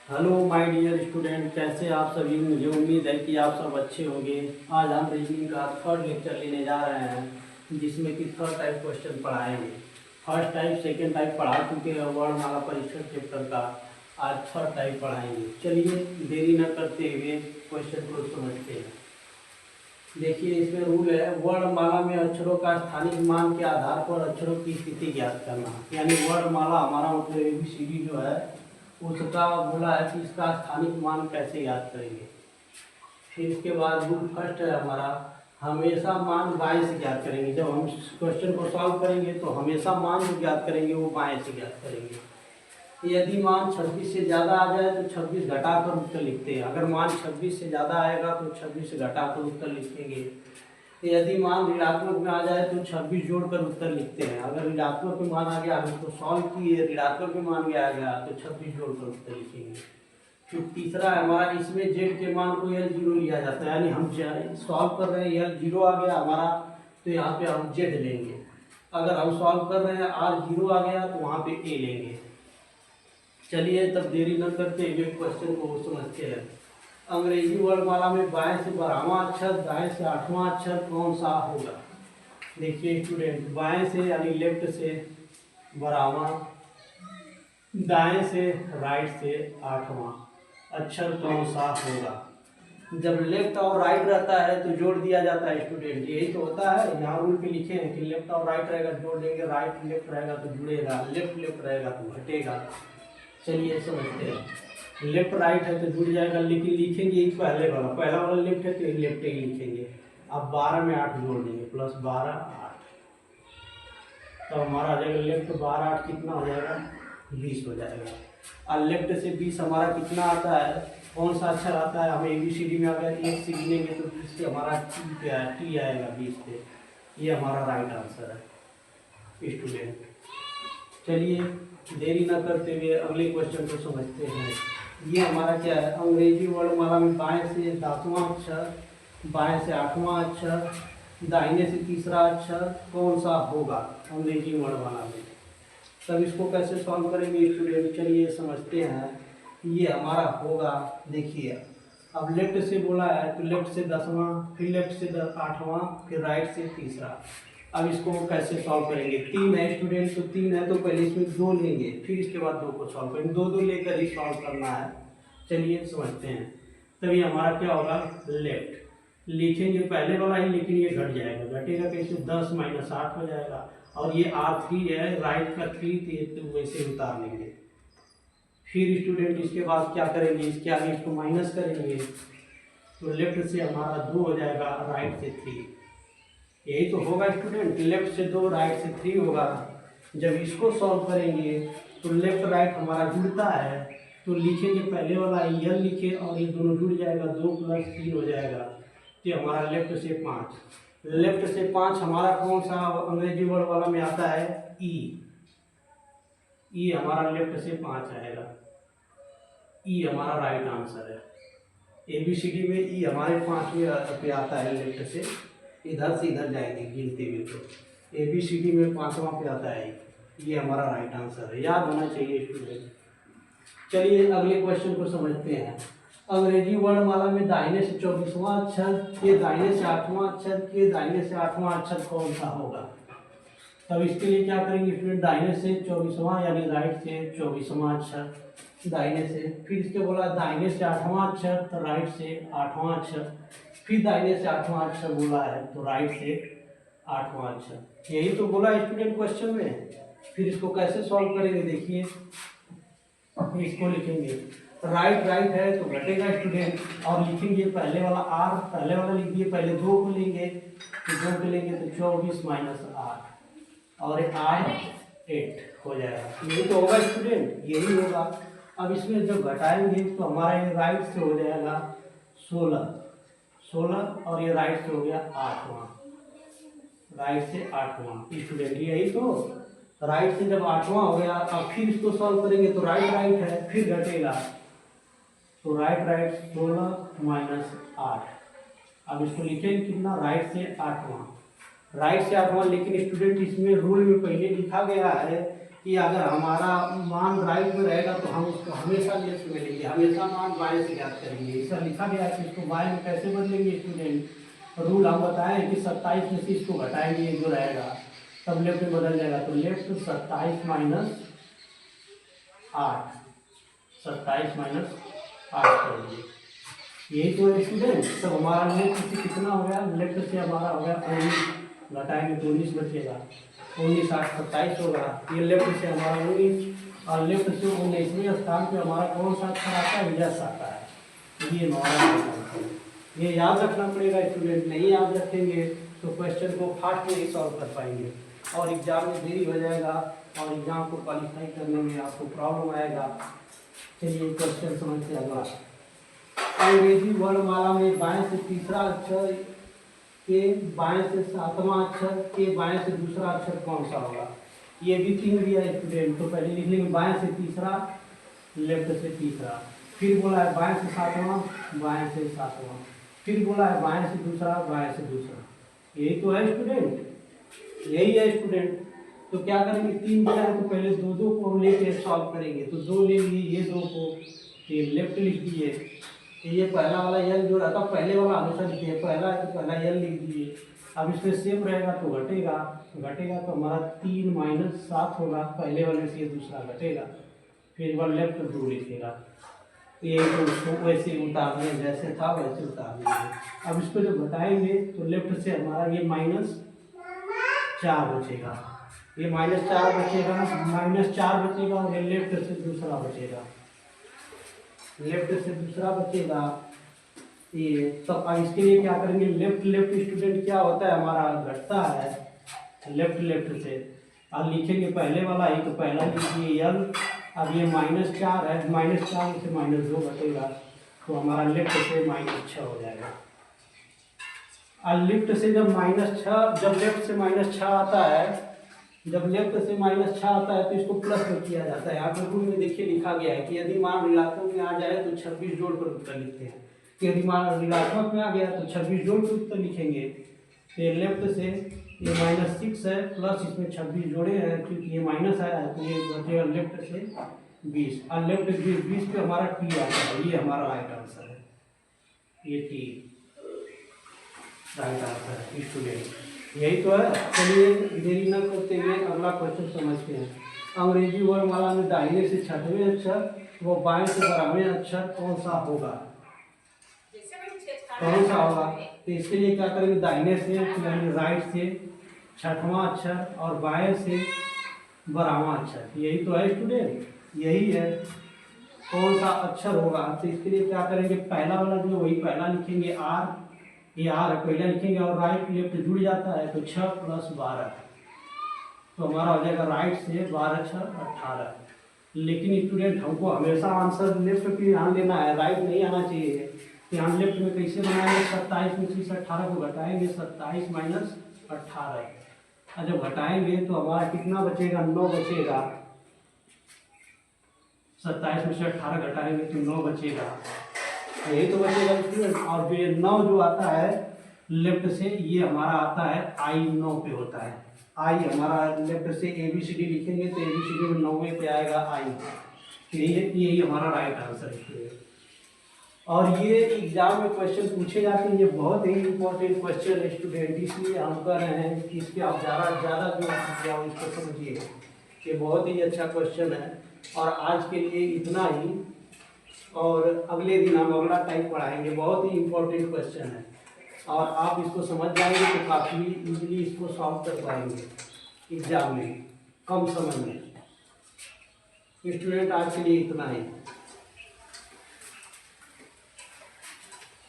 Hello my dear student, कैसे आप सभी। मुझे उम्मीद है कि आप सब अच्छे होंगे। आज हम रीजनिंग का थर्ड लेक्चर लेने जा रहे हैं, जिसमें कि थर्ड टाइप क्वेश्चन पढ़ाएंगे। फर्स्ट टाइप सेकेंड टाइप पढ़ा चुके हैं वर्णमाला परीक्षण चैप्टर का। आज थर्ड टाइप पढ़ाएंगे। चलिए देरी न करते हुए क्वेश्चन को समझते हैं। देखिए, इसमें रूल है, वर्णमाला में अक्षरों का स्थानिक मान के आधार पर अक्षरों की स्थिति ज्ञात करना। यानी वर्णमाला हमारा मतलब ABCD जो है, उसका बोला है कि इसका स्थानिक मान कैसे याद करेंगे। फिर इसके बाद रूल फर्स्ट है हमारा, हमेशा मान बाएं से ज्ञात करेंगे। जब हम क्वेश्चन को सॉल्व करेंगे तो हमेशा मान जो ज्ञात करेंगे वो बाएं से ज्ञात करेंगे। यदि मान 26 से ज़्यादा आ जाए तो 26 घटाकर उत्तर लिखते हैं। अगर मान 26 से ज़्यादा आएगा तो 26 से घटाकर उत्तर लिखेंगे। यदि मान ऋणात्मक में आ जाए तो 26 जोड़कर उत्तर लिखते हैं। अगर ऋणात्मक में मान आ गया, हम इसको सॉल्व किए, ऋणात्मक में मान आ गया तो 26 जोड़कर उत्तर लिखेंगे। फिर तीसरा है हमारा, इसमें जेड के मान को L0 लिया जाता है। यानी हम सॉल्व कर रहे हैं, L0 आ गया हमारा तो यहाँ पे हम जेड लेंगे। अगर हम सॉल्व कर रहे हैं R0 आ गया तो वहाँ पे A लेंगे। चलिए तब देरी न करते हुए क्वेश्चन को समझते हैं। अंग्रेजी वर्णमाला में बाएं से 12वां अक्षर, दाएं से 8वां अक्षर कौन सा होगा। देखिए स्टूडेंट, बाएं से यानी लेफ्ट से 12वां, दाएं से राइट से 8वां अक्षर कौन सा होगा। जब लेफ्ट और राइट रहता है तो जोड़ दिया जाता है स्टूडेंट, यही तो होता है। यहाँ रूल पे लिखे हैं कि लेफ्ट और राइट रहेगा जोड़ देंगे, राइट लेफ्ट रहेगा तो जुड़ेगा, लेफ्ट लेफ्ट रहेगा तो घटेगा। चलिए समझते हैं। लेफ्ट राइट है तो जुड़ जाएगा, लेकिन लिखेंगे एक पहला वाला लेफ्ट है तो एक लेफ्ट ही लिखेंगे। अब 12 में 8 जोड़ देंगे, प्लस 12 8, तो हमारा आ जाएगा लेफ्ट 12 8 कितना हो जाएगा, 20 हो जाएगा। और लेफ्ट से 20 हमारा कितना आता है, कौन सा अक्षर आता है, हम ABCD में अगर 1 से गिनेंगे तो 20 से हमारा T आएगा 20 पे। ये हमारा राइट आंसर है स्टूडेंट। चलिए देरी न करते हुए अगले क्वेश्चन को समझते हैं। ये हमारा क्या है, अंग्रेजी वर्णमाला में बाएं से 10वां अक्षर, बाएं से 8वां अक्षर, दाहिने से तीसरा अक्षर कौन सा होगा अंग्रेजी वर्णमाला में। तब इसको कैसे सॉल्व करेंगे स्टूडेंट, चलिए समझते हैं। ये हमारा होगा, देखिए अब लेफ्ट से बोला है तो लेफ्ट से 10वां, फिर लेफ्ट से 8वां, फिर राइट से तीसरा। अब इसको कैसे सॉल्व करेंगे, 3 है स्टूडेंट, तो 3 है तो पहले इसमें 2 लेंगे, फिर इसके बाद 2 को सॉल्व करेंगे। 2 2 लेकर ही सॉल्व करना है। चलिए समझते हैं। तभी हमारा क्या होगा, लेफ्ट लिखेंगे पहले वाला ही, लेकिन ये घट जाएगा, घटेगा कैसे, 10 माइनस 8 हो जाएगा। और ये R3 है, राइट का 3 तो वैसे उतार लेंगे। फिर स्टूडेंट इसके बाद क्या करेंगे, इसके आगे इसको माइनस करेंगे तो लेफ्ट से हमारा 2 हो जाएगा, राइट से 3। यही तो होगा स्टूडेंट, लेफ्ट से 2 राइट से 3 होगा। जब इसको सॉल्व करेंगे तो लेफ्ट राइट हमारा जुड़ता है, तो लिखेंगे पहले वाला L लिखे और ये दोनों जुड़ जाएगा, 2 + 3 हो जाएगा। तो हमारा लेफ्ट से 5, लेफ्ट से 5 हमारा कौन सा अंग्रेजी वर्ड वाला में आता है, ई हमारा लेफ्ट से 5 आएगा। ई हमारा राइट आंसर है। ABCD में ई हमारे 5वें पे आता है, लेफ्ट से इधर से इधर जाएंगे गिनते हुए, तो ABCD में 5वां पे आता है। ये हमारा राइट आंसर है, याद होना चाहिए स्टूडेंट। चलिए अगले क्वेश्चन को समझते हैं। अंग्रेजी वर्णमाला में दाहिने से 24वां अक्षर के दाहिने से 8वां अक्षर के दाहिने से 8वां अक्षर कौन सा होगा। तब इसके लिए क्या करेंगे स्टूडेंट, दाहिने से 24वां यानी राइट से 24वां अक्षर दाहिने से, फिर इसके बोला दाहिने से 8वां अक्षर तो राइट से 8वां अक्षर, फिर दाहिने से 8वां अक्षर बोला है तो राइट से 8वां अक्षर। यही तो बोला स्टूडेंट क्वेश्चन में। फिर इसको कैसे सॉल्व करेंगे, देखिए इसको लिखेंगे, राइट राइट है तो घटेगा स्टूडेंट, और लिखेंगे पहले वाला R, पहले वाला लिख दिए, पहले 2 को लेंगे तो 2 को लेंगे तो 24 माइनस 8 और 8 हो जाएगा। यही तो होगा स्टूडेंट, यही होगा। अब इसमें जब घटाएंगे तो हमारा ये राइट से हो जाएगा 16 और ये राइट से हो गया 8वां, राइट से 8वां स्टूडेंट। यही तो, राइट से जब 8वां हो गया, अब फिर इसको सॉल्व करेंगे तो राइट राइट है, फिर घटेगा तो राइट राइट 16 माइनस 8। अब इसको लिखेंगे कितना, राइट से 8वां, राइट से 8वां। लेकिन स्टूडेंट इसमें रूल में पहले लिखा गया है कि अगर हमारा मान राइट में रहेगा तो हम उसको हमेशा लेफ्ट में लेंगे, हमेशा मान बाएं से ज्ञात करेंगे। ऐसा लिखा गया है कि इसको बाएं में कैसे बदलेंगे स्टूडेंट। रूल हम बताएं कि 27 में से इसको घटाएंगे जो रहेगा तब लेफ्ट में बदल जाएगा। तो लेफ्ट 27 माइनस 8, 27 माइनस 8 करेंगे। यही तो है स्टूडेंट। तब हमारा लेफ्ट से कितना हो गया, लेफ्ट से हमारा हो गया 19, घटाएंगे तो 19 बचेगा, 19 8 27 होगा। ये लेफ्ट से हमारा 19 और लेफ्ट से 19वें स्थान पे हमारा कौन सा अक्षर आता है, यस आता है। ये हमारा ये याद रखना पड़ेगा स्टूडेंट। नहीं याद रखेंगे तो क्वेश्चन को फास्ट में ही सॉल्व कर पाएंगे और एग्जाम में देरी हो जाएगा और एग्जाम को क्वालिफाई करने में आपको प्रॉब्लम आएगा। चलिए क्वेश्चन समझते हैं। अगला अंग्रेजी वर्णमाला में बाएं से तीसरा अक्षर के बाएं से सातवां अक्षर के बाएं से दूसरा अक्षर कौन सा होगा। ये भी 3 दिया है स्टूडेंट। तो पहले लिख लेंगे बाएं से तीसरा, लेफ्ट से तीसरा। फिर बोला है बाएं से सातवां, बाएं से सातवां। फिर बोला है बाएं से दूसरा, बाएं से दूसरा। यही तो है स्टूडेंट, यही है स्टूडेंट। तो क्या करेंगे, 3 दिया है तो पहले 2 को लेके सॉल्व करेंगे। तो 2 ले लिए, ये 2 को ये लेफ्ट लिख दिए। ये पहला वाला यल जो रहता पहले वाला हमेशा लिखिए, पहला है तो पहला यल लिख दिए। अब इसमें सेम रहेगा तो घटेगा, घटेगा तो हमारा 3 माइनस 7 होगा। पहले वाले से ये दूसरा घटेगा, फिर वह लेफ्ट 2 लिखेगा। ये तो उसको वैसे उतार दें, जैसे था वैसे उतार देंगे। अब इसको जो घटाएंगे तो लेफ्ट से हमारा ये -4 बचेगा, ये -4 बचेगा, -4 बचेगा और ये लेफ्ट से दूसरा बचेगा, लेफ्ट से दूसरा बचेगा ये। तो इसके लिए क्या करेंगे, लेफ्ट लेफ्ट स्टूडेंट क्या होता है हमारा, घटता है लेफ्ट लेफ्ट से। अब लिखेंगे पहले वाला ही तो पहला लिखिए यल। अब ये -4 है, -4 से -2 घटेगा तो हमारा लेफ्ट से -6 हो जाएगा। और लेफ्ट से जब -6, जब लेफ्ट से -6 आता है, जब लेफ्ट से -6 आता है तो इसको प्लस में किया जाता है। यहाँ पर रूल में देखिए लिखा गया है कि यदि मान ऋणात्मक में आ जाए तो 26 जोड़कर उत्तर लिखते हैं। यदि मान ऋणात्मक में आ गया तो 26 जोड़कर उत्तर लिखेंगे। तो ये लेफ्ट से ये -6 है, प्लस इसमें 26 जोड़े हैं क्योंकि ये माइनस आया है तो ये बचेगा लेफ्ट से 20। और लेफ्ट 20 पे हमारा टी आता है, ये हमारा राइट आंसर है, ये टी राइट आंसर है स्टूडेंट। यही तो है। चलिए देरी न करते हुए अगला क्वेश्चन समझते हैं। अंग्रेजी वर्णमाला में दाहिने से 6वें अक्षर व बाएं से 12वें अक्षर कौन सा होगा, कौन सा होगा। तो इसके लिए क्या करेंगे, दाहिने से यानी राइट से 6वां अक्षर और बाएं से 12वां अक्षर। यही तो है स्टूडेंट, यही है। कौन सा अक्षर होगा, तो इसके लिए क्या करेंगे, पहला वाला जो वही पहला लिखेंगे आर, ये आर है पहला लिखेंगे और राइट लेफ्ट जुड़ जाता है तो 6 + 12 तो हमारा हो जाएगा राइट से 12 6 18। लेकिन स्टूडेंट हमको हमेशा आंसर लेफ्ट पे ध्यान देना है, राइट नहीं आना चाहिए। ध्यान लेफ्ट में कैसे बनाएंगे, 27 में से 18 को घटाएंगे, 27 माइनस 18। और जब घटाएंगे तो हमारा कितना बचेगा, 9 बचेगा। 27 में से 18 घटाएंगे तो 9 बचेगा, यही तो बचेगा स्टूडेंट। और जो ये 9 जो आता है लेफ्ट से, ये हमारा आता है आई 9 पे होता है। आई हमारा लेफ्ट से ABCD लिखेंगे तो ABCD में 9वें पे आएगा आई। यही हमारा राइट आंसर है। और ये एग्जाम में क्वेश्चन पूछे जाते हैं, ये बहुत ही इंपॉर्टेंट क्वेश्चन है स्टूडेंट, इसलिए हम कह रहे हैं कि इसके आप ज़्यादा जो इसको समझिए, ये बहुत ही अच्छा क्वेश्चन है। और आज के लिए इतना ही, और अगले दिन हम अगला टाइप पढ़ाएंगे। बहुत ही इंपॉर्टेंट क्वेश्चन है और आप इसको समझ जाएंगे तो काफ़ी इजीली इसको सॉल्व कर पाएंगे एग्जाम में कम समय में। स्टूडेंट आज के लिए इतना ही।